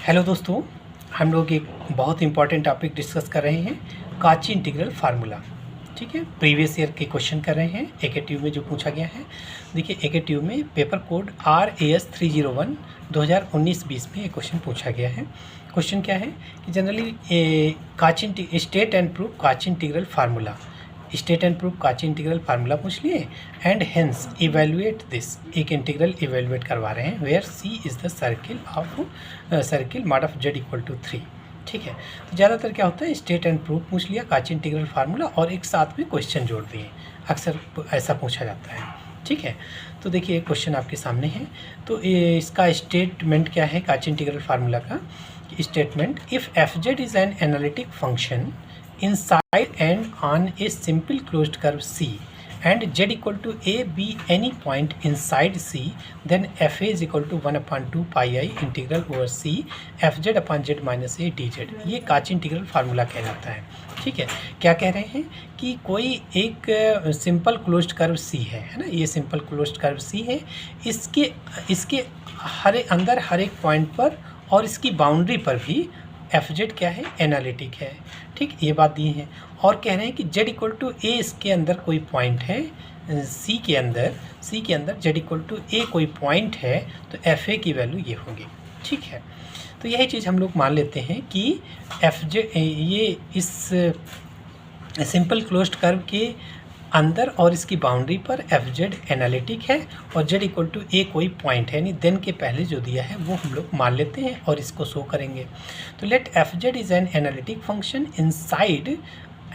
Hello दोस्तों, हम लोग एक बहुत इंपॉर्टेंट टॉपिक डिस्कस कर रहे हैं, काची इंटीग्रल फार्मूला। ठीक है, प्रीवियस ईयर के क्वेश्चन कर रहे हैं AKTU में जो पूछा गया है। देखिए AKTU में पेपर कोड RAS 301 2019-20 में एक क्वेश्चन पूछा गया है। क्वेश्चन क्या है कि generally Cauchy state and proof Cauchy integral formula, state and proof Cauchy integral formula पूछ लिए एंड हेंस इवेल्युएट दिस, एक इंटीग्रल इवेल्युएट करवा रहे हैं where C is the circle mod of Z equal to 3। ठीक है, तो ज़्यादातर क्या होता है, स्टेट एंड प्रूफ पूछ लिया, काची इंटीग्रल फार्मूला और एक साथ में क्वेश्चन जोड़ दिए, अक्सर ऐसा पूछा जाता है। ठीक है, तो देखिए क्वेश्चन आपके सामने है। तो इसका स्टेटमेंट क्या है काची इंटीग्रल फार्मूला का statement, if F z is an analytic function inside and on a simple closed curve C and z equal to a b any point inside C, then fa is equal to 1/2 pi I integral over C fz upon z minus a dz। ये काची integral formula कहलाता है। ठीक है, क्या कह रहे हैं कि कोई एक सिंपल क्लोज्ड कर्व C है ना, ये सिंपल क्लोज्ड कर्व C है, इसके अंदर हर एक पॉइंट पर और इसकी बाउंड्री पर भी एफ जेड क्या है, एनालिटिक है। ठीक, ये बात दी है और कह रहे हैं कि जेड इक्वल टू ए इसके अंदर कोई पॉइंट है, सी के अंदर जेड इक्वल टू ए कोई पॉइंट है, तो एफ ए की वैल्यू ये होगी। ठीक है, तो यही चीज़ हम लोग मान लेते हैं कि एफ जेड ये इस सिंपल क्लोज्ड कर्व के अंदर और इसकी बाउंड्री पर एफ जेड एनालिटिक है और जेड इक्वल टू ए कोई पॉइंट है, यानी देन के पहले जो दिया है वो हम लोग मान लेते हैं और इसको शो करेंगे। तो let f z is an analytic function inside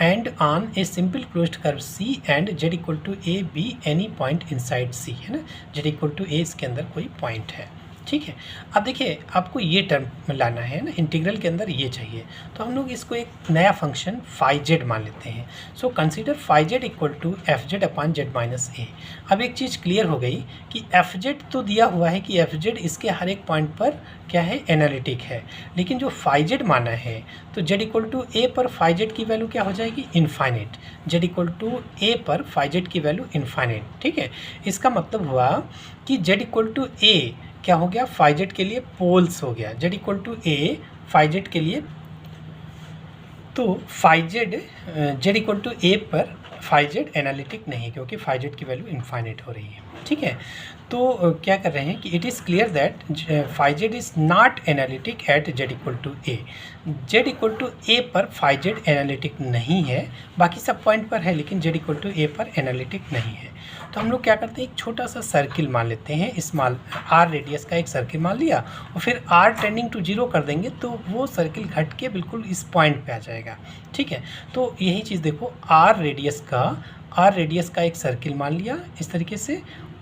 and on a simple closed curve C and z equal to a be any point inside C, है ना, जेड इक्वल टू ए इसके अंदर कोई पॉइंट है। ठीक है, अब देखिए आपको ये टर्म लाना है ना, इंटीग्रल के अंदर ये चाहिए, तो हम लोग इसको एक नया फंक्शन फाई जेड मान लेते हैं। So consider phi Z equal to F Z upon Z minus A. अब एक चीज़ क्लियर हो गई कि एफ जेड तो दिया हुआ है कि एफ जेड इसके हर एक पॉइंट पर क्या है, एनालिटिक है, लेकिन जो फाई जेड माना है तो जेड इक्वल टू ए पर फाई जेड की वैल्यू क्या हो जाएगी, infinite. Z equal to A पर फाई जेड की वैल्यू इनफाइनेट। ठीक है, इसका मतलब हुआ कि जेड इक्वल टू ए क्या हो गया, फाई जेड के लिए पोल्स हो गया, Z equal to A phi Z के लिए, तो phi Z Z equal to A पर फाई जेड एनालिटिक नहीं, क्योंकि फाई जेड की वैल्यू इनफाइनेट हो रही है। ठीक है, तो क्या कर रहे हैं कि it is clear that phi Z is not analytic at Z equal to A. Z equal to A पर फाई जेड एनालिटिक नहीं है, बाकी सब पॉइंट पर है, लेकिन जेड इक्वल टू ए पर एनालिटिक नहीं है। तो हम लोग क्या करते हैं, एक छोटा सा सर्किल मान लेते हैं, स्मॉल आर रेडियस का एक सर्किल मान लिया और फिर आर टेंडिंग टू 0 कर देंगे तो वो सर्किल घट के बिल्कुल इस पॉइंट पे आ जाएगा। ठीक है, तो यही चीज़ देखो, आर रेडियस का एक सर्किल मान लिया इस तरीके से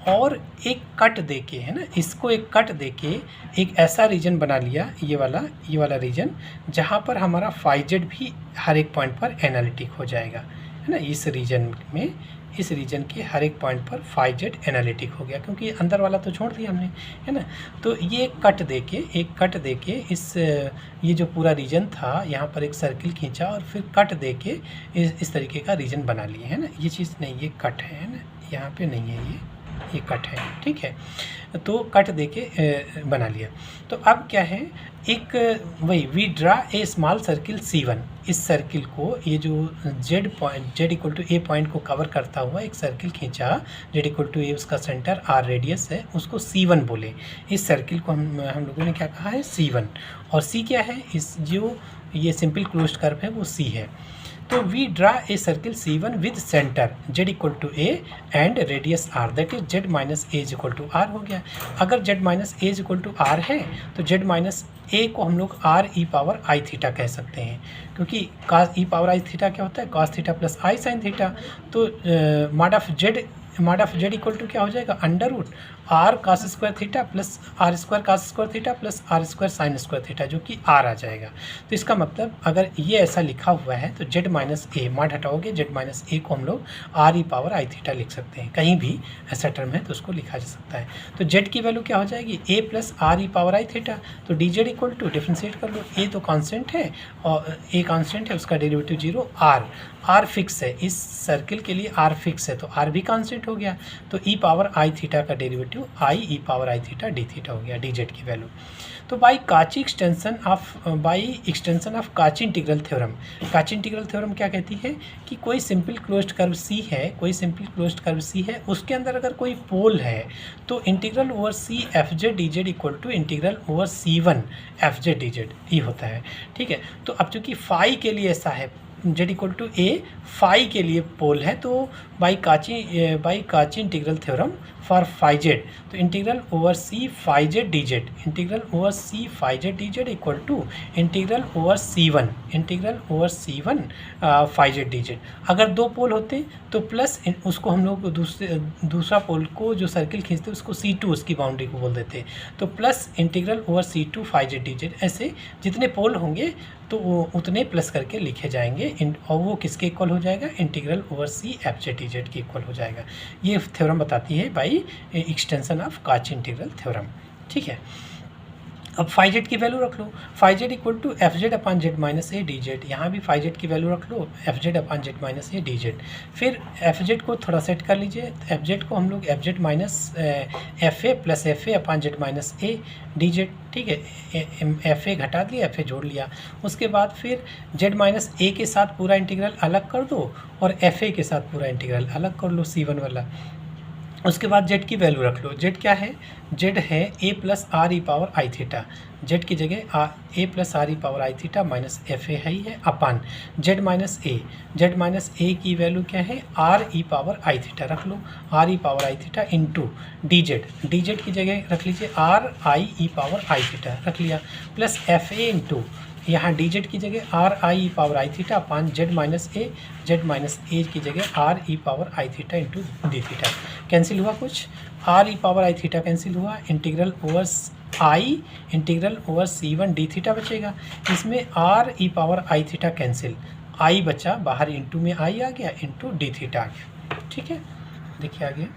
और एक कट देके, है ना, इसको एक कट देके एक ऐसा रीजन बना लिया, ये वाला रीजन, जहाँ पर हमारा फाई जेड भी हर एक पॉइंट पर एनालिटिक हो जाएगा, है ना। इस रीजन के हर एक पॉइंट पर फाई जेड एनालिटिक हो गया, क्योंकि अंदर वाला तो छोड़ दिया हमने, है ना। तो ये एक कट देके इस ये जो पूरा रीजन था यहाँ पर एक सर्किल खींचा और फिर कट देके इस तरीके का रीजन बना लिए, है ना। ये चीज़ नहीं, ये कट है ना, यहाँ पे नहीं है, ये कट है। ठीक है, तो कट देके बना लिया। तो अब क्या है, एक वही we draw a small circle C1, इस सर्किल को, ये जो z equal to a point को कवर करता हुआ एक सर्किल खींचा, जेड इक्वल टू ए उसका सेंटर आर रेडियस है, उसको C1 बोले। इस सर्किल को हम लोगों ने क्या कहा है, C1, और C क्या है, इस जो ये सिंपल क्लोज्ड कर्व है वो C है। तो we draw a circle C1 with centre z equal to a and radius r, that is z minus a equal to r हो गया। अगर z minus a equal to r है तो z minus ए को हम लोग r e पावर आई theta कह सकते हैं, क्योंकि cos e पावर आई थीटा क्या होता है, cos theta plus i sine theta. तो mod of Z equal to क्या हो जाएगा, under root r cos square theta plus r square cos square theta plus r square sine square theta, जो कि are आ जाएगा। तो इसका मतलब अगर ये ऐसा लिखा हुआ है तो जेड माइनस ए, मॉड हटाओगे, जेड माइनस ए को हम लोग आर ई पावर आई थीटा लिख सकते हैं, कहीं भी ऐसा टर्म है तो उसको लिखा जा सकता है। तो जेड की वैल्यू क्या हो जाएगी, a plus R E power I theta. तो d Z equal to, differentiate कर लो, ए तो कॉन्स्टेंट है और ए कॉन्स्टेंट है, उसका डेरिवेटिव 0, आर फिक्स है, इस सर्किल के लिए आर फिक्स है तो आर भी कॉन्स्टेंट हो गया। तो ई पावर आई थीटा का डेरिवेटिव इंटू आई ई पावर आई थीटा डी थीटा हो गया डी जेड की वैल्यू। तो बाई काची extension of Cauchy integral theorem, काची इंटीग्रल थ्योरम क्या कहती है कि कोई सिंपल क्लोज्ड कर्व सी है, कोई सिंपल क्लोज्ड कर्व सी है, उसके अंदर अगर कोई पोल है तो integral over C F Z D Z equal to integral over C one F Z D Z ही होता है। ठीक है, तो अब चूँकि फाई के लिए ऐसा है, Z equal to A phi के लिए पोल है, तो by Cauchy integral theorem for phi Z, तो integral over C phi Z D Z, integral over C phi Z D Z equal to integral over C one phi Z D Z. अगर दो पोल होते तो plus उसको हम लोग दूसरा पोल को जो सर्किल खींचते उसको C2 उसकी बाउंड्री को बोल देते, तो plus integral over C2 phi Z D z. ऐसे जितने पोल होंगे तो उतने प्लस करके लिखे जाएंगे और वो किसके इक्वल हो जाएगा, integral over C F Z D Z के इक्वल हो जाएगा। ये थ्योरम बताती है by extension of Cauchy integral theorem. ठीक है, अब फाई जेड की वैल्यू रख लो, phi Z equal to F Z upon Z minus A D Z, यहाँ भी फाई जेड की वैल्यू रख लो F Z upon Z minus A D Z. फिर एफ जेड को थोड़ा सेट कर लीजिए, एफ जेड को हम लोग F Z minus F a plus F A upon Z minus A D Z. ठीक है, एफ ए घटा दिया, एफ ए जोड़ लिया, उसके बाद फिर जेड माइनस ए के साथ पूरा इंटीग्रल अलग कर दो और एफ ए के साथ पूरा इंटीग्रल अलग कर लो सी वन वाला। उसके बाद जेड की वैल्यू रख लो, जेड क्या है, जेड है A plus R E power I theta, Z की जगह A plus R E power I theta minus F A है upon Z minus A, Z minus A की वैल्यू क्या है, आर ई पावर आई थीटा रख लो, आर ई power आई theta into D Z की जगह रख लीजिए R I E power I theta रख लिया, प्लस एफ ए इंटू यहाँ डी जेड की जगह R I E power I theta upon Z minus A की जगह आर ई पावर आई theta into D theta. Cancel हुआ कुछ, आर ई पावर आई theta cancel हुआ, integral over C one D theta बचेगा, इसमें R E power I theta cancel, I बचा बाहर, into में आई आ गया इंटू डी थीटा आ गया। ठीक है, देखिए आगे।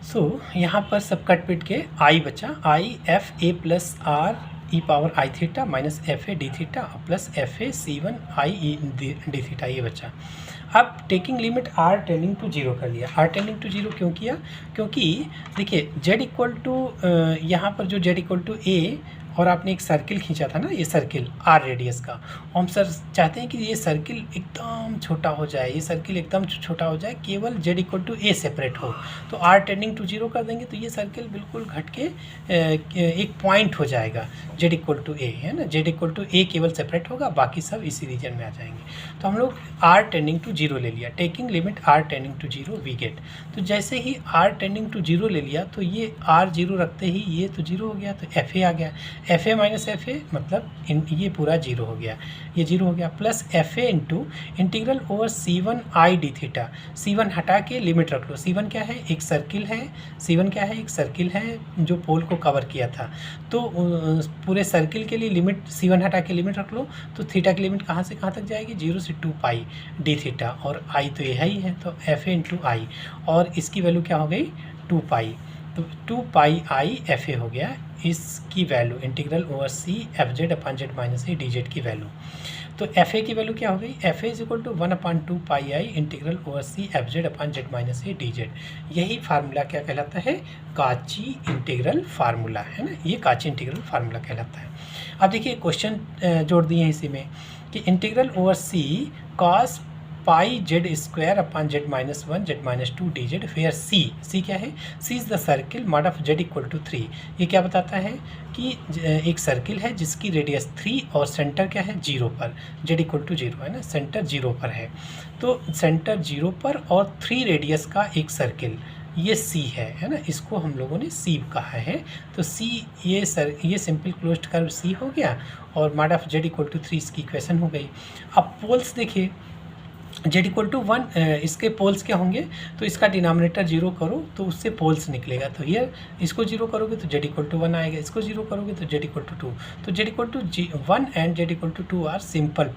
सो यहाँ पर सब कट पिट के आई बचा, i f a plus R E power I theta minus F a d theta plus F a C one i e d theta, ये बचा। अब taking limit r tending to zero कर लिया, are tending to zero क्यों किया, क्योंकि देखिए Z equal to यहाँ पर जो जेड इक्वल टू ए और आपने एक सर्किल खींचा था ना, ये सर्किल आर रेडियस का, हम सर चाहते हैं कि ये सर्किल एकदम छोटा हो जाए, ये सर्किल एकदम छोटा हो जाए, केवल z equal to a separate हो, तो आर टेंडिंग टू जीरो कर देंगे तो ये सर्किल बिल्कुल घट के एक पॉइंट हो जाएगा, जेड इक्वल टू ए है ना, जेड इक्वल टू ए केवल सेपरेट होगा, बाकी सब इसी रीजन में आ जाएंगे। तो हम लोग आर टेंडिंग टू जीरो ले लिया, taking limit r tending to zero we get, तो जैसे ही आर टेंडिंग टू जीरो ले लिया तो ये आर जीरो रखते ही ये तो जीरो हो गया, तो एफ ए आ गया, F A minus F A मतलब ये पूरा जीरो हो गया, ये जीरो हो गया, plus F A into integral over C one i d theta, C one हटा के लिमिट रख लो, सी वन क्या है, एक सर्किल है, सी वन क्या है, एक सर्किल है जो पोल को कवर किया था, तो पूरे सर्किल के लिए लिमिट सी वन हटा के लिमिट रख लो, तो थीटा की लिमिट कहाँ से कहाँ तक जाएगी, 0 से 2 पाई डी थीटा, और आई तो यह ही है, तो एफ ए इंटू आई, और इसकी वैल्यू क्या हो गई 2 पाई, तो 2 पाई आई एफ ए हो गया, इसकी value integral over C F Z upon Z minus A D Z की वैल्यू। तो एफ ए की वैल्यू क्या हो गई, f a is equal to 1/2 pi i integral over C F Z upon Z minus A D z. यही formula क्या कहलाता है, काची इंटीग्रल फार्मूला है ना, ये काची इंटीग्रल फार्मूला कहलाता है। अब देखिए क्वेश्चन जोड़ दिए हैं इसी में कि integral over C cos pi Z square upon Z minus one Z minus two D Z, फेयर सी क्या है, C is the circle mod of Z equal to 3। ये क्या बताता है कि एक सर्किल है जिसकी रेडियस 3 और सेंटर क्या है 0 पर, जेड इक्वल टू 0 है ना, सेंटर 0 पर है, तो सेंटर 0 पर और 3 रेडियस का एक सर्किल, ये सी है ना, इसको हम लोगों ने सी कहा है, तो सी ये सिंपल क्लोज्ड कर्व सी हो गया, और mod of Z equal to 3 इसकी इक्वेशन हो गई। अब पोल्स देखिए, जेड इक्वल टू 1, इसके पोल्स क्या होंगे, तो इसका डिनोमिनेटर 0 करो तो उससे पोल्स निकलेगा, तो ये इसको 0 करोगे तो जेड इक्वल टू 1 आएगा, इसको 0 करोगे तो जेड इक्वल टू 2, तो z equal to 1 and z equal to 2 are simple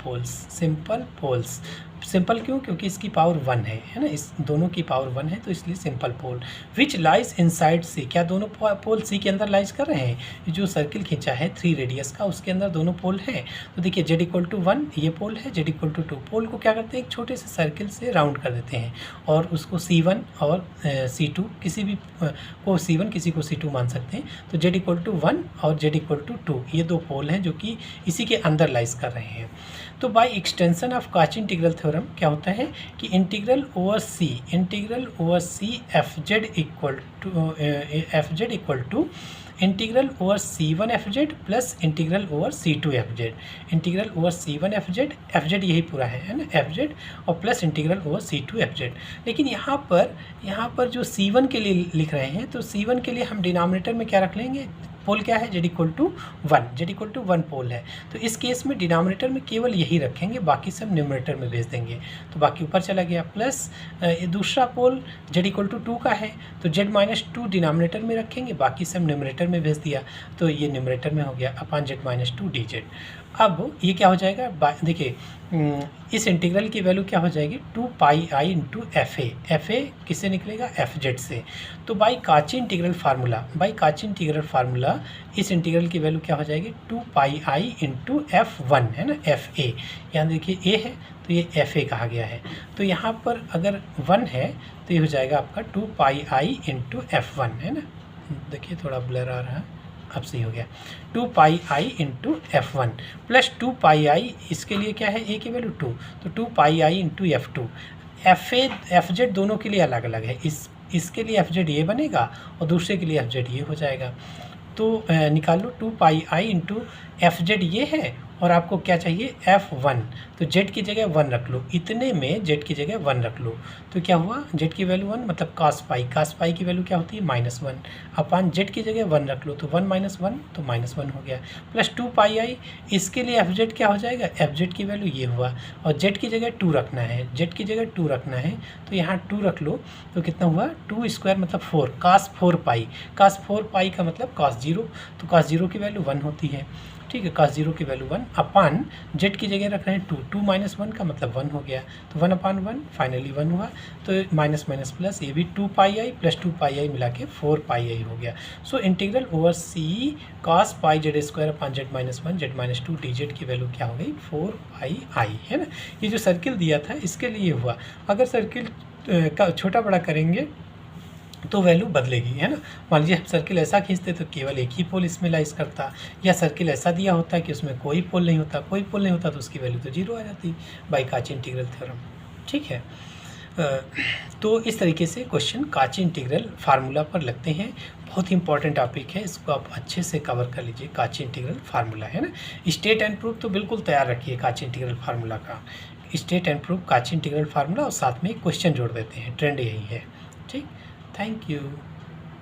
poles simple क्यों? क्योंकि इसकी पावर 1 है ना, इस दोनों की पावर 1 है तो इसलिए simple pole. Which lies inside C, क्या दोनों पोल सी के अंदर लाइज कर रहे हैं? जो सर्किल खींचा है 3 रेडियस का उसके अंदर दोनों पोल हैं। तो देखिए z=1 ये पोल है, z=2 पोल को क्या करते हैं, एक छोटे से सर्किल से राउंड कर देते हैं और उसको C1 और C2 किसी भी को C1 किसी को C2 मान सकते हैं। तो z=1 और z=2 ये दो पोल हैं जो कि इसी के अंदर लाइज कर रहे हैं। तो by extension of Cauchy integral theorem क्या होता है कि integral over C F z equal to integral over C1 f z plus integral over C2 f z. Integral over C1 f z यही पूरा है ना, एफ जेड और plus integral over C2 f z. लेकिन यहाँ पर जो C1 के लिए लिख रहे हैं तो C1 के लिए हम डिनोमिनेटर में क्या रख लेंगे, पोल क्या है, z=1 पोल है। तो इस केस में डिनोमिनेटर में केवल यही रखेंगे, बाकी सब न्यूमरेटर में भेज देंगे। तो बाकी ऊपर चला गया, प्लस दूसरा पोल z=2 का है तो z-2 डिनोमिनेटर में रखेंगे, बाकी सब न्यूमरेटर में भेज दिया तो ये न्यूमरेटर में हो गया अपॉन z-2 dz। अब ये क्या हो जाएगा, देखिए इस इंटीग्रल की वैल्यू क्या हो जाएगी 2πi इंटू एफ ए किससे निकलेगा, एफ जेड से। तो बाई कॉची इंटीग्रल फार्मूला इस इंटीग्रल की वैल्यू क्या हो जाएगी 2πi इंटू F1 है ना, एफ ए। यहाँ देखिए ए है तो ये एफ ए कहा गया है। तो यहाँ पर अगर 1 है तो ये हो जाएगा आपका 2πi इंटू F1 है ना, देखिए थोड़ा ब्लर आ रहा है, अब सही हो गया, 2πi into F1 plus 2πi इसके लिए क्या है, ए की वैल्यू 2 तो 2πi into F2। F Z दोनों के लिए अलग अलग है, इसके लिए एफ जेड ये बनेगा और दूसरे के लिए एफ जेड ये हो जाएगा। तो निकाल लो 2πi इंटू एफ जेड ये है और आपको क्या चाहिए F1, तो z की जगह 1 रख लो, इतने में z की जगह 1 रख लो तो क्या हुआ, z की वैल्यू 1 मतलब cos पाई की वैल्यू क्या होती है -1 अपान z की जगह 1 रख लो तो 1 - 1 तो -1 हो गया, प्लस 2πi इसके लिए fz क्या हो जाएगा, fz की वैल्यू ये हुआ और z की जगह 2 रखना है, तो यहाँ 2 रख लो तो कितना हुआ 2² मतलब 4 cos 4 पाई का मतलब cos 0, तो cos 0 की वैल्यू 1 होती है, ठीक है, cos 0 की वैल्यू 1 अपान z की जगह रख रहे हैं 2 - 1 का मतलब 1 हो गया, तो 1/1 फाइनली 1 हुआ, तो माइनस प्लस ये भी 2πi प्लस 2πi मिला के 4πi हो गया। So integral over C cos पाई z² अपान z-1 z-2 dz की वैल्यू क्या हो गई 4πi है ना। ये जो सर्किल दिया था इसके लिए हुआ, अगर सर्किल का छोटा बड़ा करेंगे तो वैल्यू बदलेगी है ना। मान लीजिए हम सर्किल ऐसा खींचते तो केवल एक ही पोल इसमें लाइज करता, या सर्किल ऐसा दिया होता कि उसमें कोई पोल नहीं होता तो उसकी वैल्यू तो 0 आ जाती बाय कॉची इंटीग्रल थ्योरम, ठीक है। तो इस तरीके से क्वेश्चन कॉची इंटीग्रल फार्मूला पर लगते हैं, बहुत ही इंपॉर्टेंट टॉपिक है, इसको आप अच्छे से कवर कर लीजिए। कॉची इंटीग्रल फार्मूला है ना, स्टेट एंड प्रूफ तो बिल्कुल तैयार रखिए कॉची इंटीग्रल फार्मूला का, state and proof Cauchy integral formula और साथ में क्वेश्चन जोड़ देते हैं, ट्रेंड यही है, ठीक। Thank you.